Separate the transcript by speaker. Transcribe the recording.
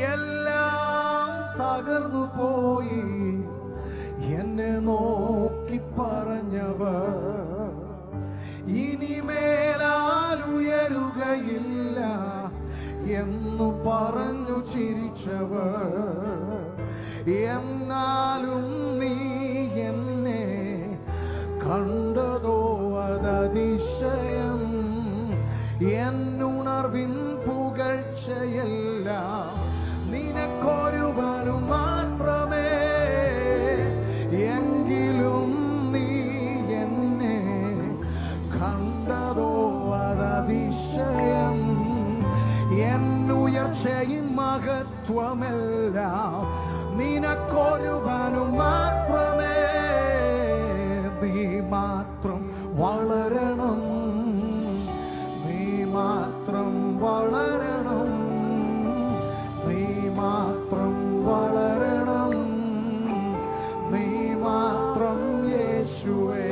Speaker 1: എല്ലാം തകർന്നു പോയി എന്നെ നോക്കി പറഞ്ഞവർ ഇനിമേലാൽ ഉയരുകയില്ല എന്നു പറഞ്ഞു ചിരിച്ചവർ എന്നാലും നീ എന്നെ കണ്ടതോ അതതിശയം എന്നുണർവിൻ പുകഴ്ചയെല്ലാം നിനക്കൊരുവനും മാത്രമേ എങ്കിലും നീ എന്നെ കണ്ടതോ അതതിശയം എന്നുയർച്ചയിൻ മഹത്വമെല്ലാം നിനക്കൊരുവനും മാത്രമേ നീ മാത്രം വളരണം നീ മാത്രം വളരണം നീ മാത്രം വളരണം നീ മാത്രം യേശുവേ